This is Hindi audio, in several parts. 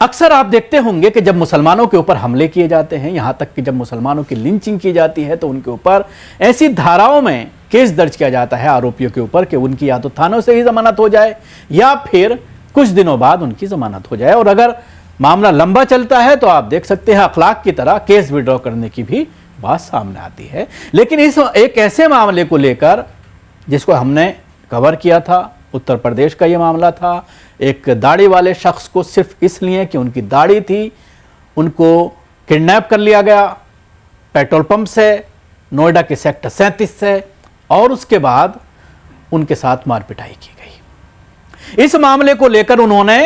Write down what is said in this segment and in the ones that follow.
अक्सर आप देखते होंगे कि जब मुसलमानों के ऊपर हमले किए जाते हैं, यहां तक कि जब मुसलमानों की लिंचिंग की जाती है, तो उनके ऊपर ऐसी धाराओं में केस दर्ज किया जाता है आरोपियों के ऊपर कि उनकी या तो थानों से ही जमानत हो जाए या फिर कुछ दिनों बाद उनकी जमानत हो जाए। और अगर मामला लंबा चलता है तो आप देख सकते हैं अखलाक की तरह केस विड्रॉ करने की भी बात सामने आती है। लेकिन इस एक ऐसे मामले को लेकर जिसको हमने कवर किया था, उत्तर प्रदेश का यह मामला था। एक दाढ़ी वाले शख्स को सिर्फ इसलिए कि उनकी दाढ़ी थी, उनको किडनैप कर लिया गया पेट्रोल पंप से, नोएडा के सेक्टर 37 से, और उसके बाद उनके साथ मार पिटाई की गई। इस मामले को लेकर उन्होंने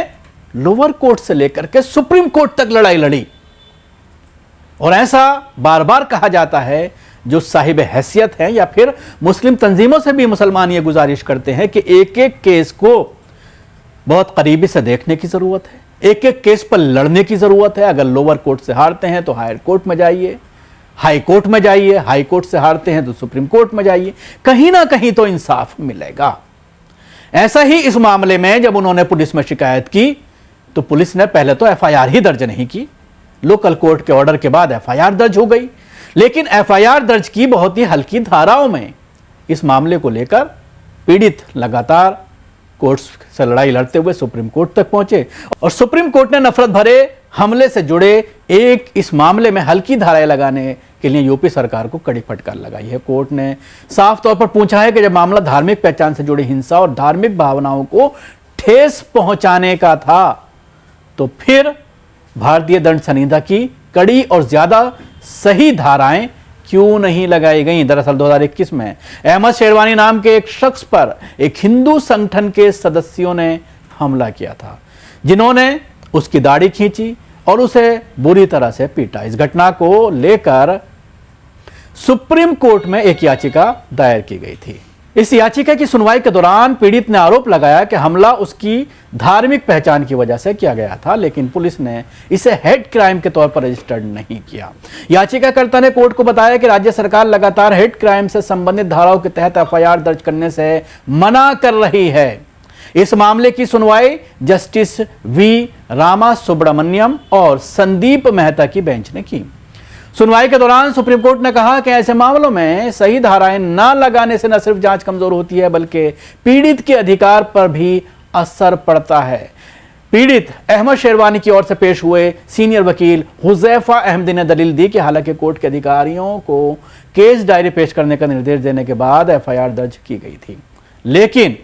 लोअर कोर्ट से लेकर के सुप्रीम कोर्ट तक लड़ाई लड़ी। और ऐसा बार बार कहा जाता है, जो साहिब हैसियत हैं या फिर मुस्लिम तंजीमों से भी मुसलमान ये गुजारिश करते हैं कि एक एक केस को बहुत करीबी से देखने की जरूरत है, एक एक केस पर लड़ने की जरूरत है। अगर लोअर कोर्ट से हारते हैं तो हायर कोर्ट में जाइए, हाई कोर्ट में जाइए, हाई कोर्ट से हारते हैं तो सुप्रीम कोर्ट में जाइए, कहीं ना कहीं तो इंसाफ मिलेगा। ऐसा ही इस मामले में जब उन्होंने पुलिस में शिकायत की तो पुलिस ने पहले तो एफआईआर ही दर्ज नहीं की। लोकल कोर्ट के ऑर्डर के बाद एफआईआर दर्ज हो गई, लेकिन एफआईआर दर्ज की बहुत ही हल्की धाराओं में। इस मामले को लेकर पीड़ित लगातार कोर्ट से लड़ाई लड़ते हुए सुप्रीम कोर्ट तक पहुंचे और सुप्रीम कोर्ट ने नफरत भरे हमले से जुड़े एक इस मामले में हल्की धाराएं लगाने के लिए यूपी सरकार को कड़ी फटकार लगाई है। कोर्ट ने साफ तौर पर पूछा है कि जब मामला धार्मिक पहचान से जुड़ी हिंसा और धार्मिक भावनाओं को ठेस पहुंचाने का था तो फिर भारतीय दंड संहिता की कड़ी और ज्यादा सही धाराएं क्यों नहीं लगाई गई। दरअसल 2021 में अहमद शेरवानी नाम के एक शख्स पर एक हिंदू संगठन के सदस्यों ने हमला किया था, जिन्होंने उसकी दाढ़ी खींची और उसे बुरी तरह से पीटा। इस घटना को लेकर सुप्रीम कोर्ट में एक याचिका दायर की गई थी। इस याचिका की सुनवाई के दौरान पीड़ित ने आरोप लगाया कि हमला उसकी धार्मिक पहचान की वजह से किया गया था, लेकिन पुलिस ने इसे हेड क्राइम के तौर पर रजिस्टर्ड नहीं किया। याचिकाकर्ता ने कोर्ट को बताया कि राज्य सरकार लगातार हेड क्राइम से संबंधित धाराओं के तहत एफआईआर दर्ज करने से मना कर रही है। इस मामले की सुनवाई जस्टिस वी रामा सुब्रमण्यम और संदीप मेहता की बेंच ने की। सुनवाई के दौरान सुप्रीम कोर्ट ने कहा कि ऐसे मामलों में सही धाराएं न लगाने से न सिर्फ जांच कमजोर होती है बल्कि पीड़ित के अधिकार पर भी असर पड़ता है। पीड़ित अहमद शेरवानी की ओर से पेश हुए सीनियर वकील हुजैफा अहमदी ने दलील दी कि हालांकि कोर्ट के अधिकारियों को केस डायरी पेश करने का निर्देश देने के बाद एफआईआर दर्ज की गई थी, लेकिन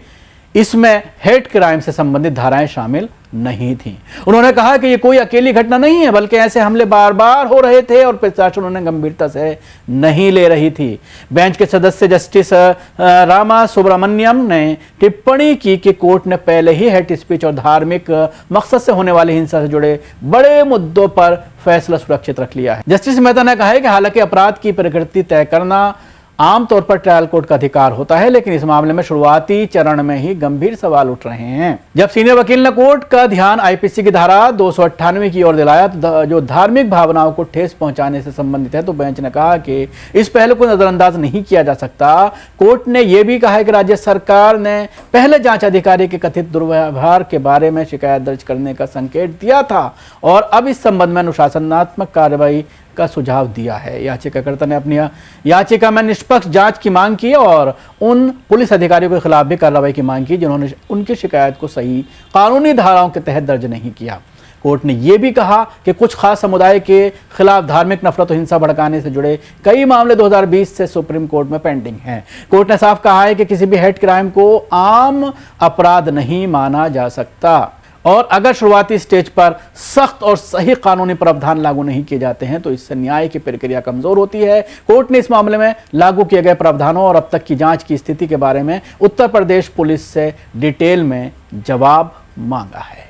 इसमें हेड क्राइम से संबंधित धाराएं शामिल नहीं थी। उन्होंने कहा कि यह कोई अकेली घटना नहीं है बल्कि ऐसे हमले बार बार हो रहे थे और प्रशासन उन्हें गंभीरता से नहीं ले रही थी। बेंच के सदस्य जस्टिस रामा सुब्रमण्यम ने टिप्पणी की कि कोर्ट ने पहले ही हेट स्पीच और धार्मिक मकसद से होने वाली हिंसा से जुड़े बड़े मुद्दों पर फैसला सुरक्षित रख लिया है। जस्टिस मेहता ने कहा है कि हालांकि अपराध की प्रकृति तय करना आमतौर पर ट्रायल कोर्ट का अधिकार होता है, लेकिन इस मामले में शुरुआती चरण में ही गंभीर सवाल उठ रहे हैं। जब सीनियर वकील ने कोर्ट का ध्यान आईपीसी की धारा 298 की ओर दिलाया तो जो धार्मिक भावनाओं को ठेस पहुंचाने से संबंधित है, तो बेंच ने कहा कि इस पहलू को नजरअंदाज नहीं किया जा सकता। कोर्ट ने यह भी कहा है कि राज्य सरकार ने पहले जांच अधिकारी के कथित दुर्व्यवहार के बारे में शिकायत दर्ज करने का संकेत दिया था और अब इस संबंध में अनुशासनात्मक कार्रवाई का सुझाव दिया है। याचिकाकर्ता ने अपनी याचिका में निष्पक्ष जांच की मांग की और उन पुलिस अधिकारियों के खिलाफ भी कार्रवाई की मांग की जिन्होंने उनकी शिकायत को सही कानूनी धाराओं के तहत दर्ज नहीं किया। कोर्ट ने यह भी कहा कि कुछ खास समुदाय के खिलाफ धार्मिक नफरत और हिंसा भड़काने से जुड़े कई मामले 2020 से सुप्रीम कोर्ट में पेंडिंग हैं। कोर्ट ने साफ कहा है कि किसी भी हेट क्राइम को आम अपराध नहीं माना जा सकता और अगर शुरुआती स्टेज पर सख्त और सही कानूनी प्रावधान लागू नहीं किए जाते हैं तो इससे न्याय की प्रक्रिया कमजोर होती है। कोर्ट ने इस मामले में लागू किए गए प्रावधानों और अब तक की जांच की स्थिति के बारे में उत्तर प्रदेश पुलिस से डिटेल में जवाब मांगा है।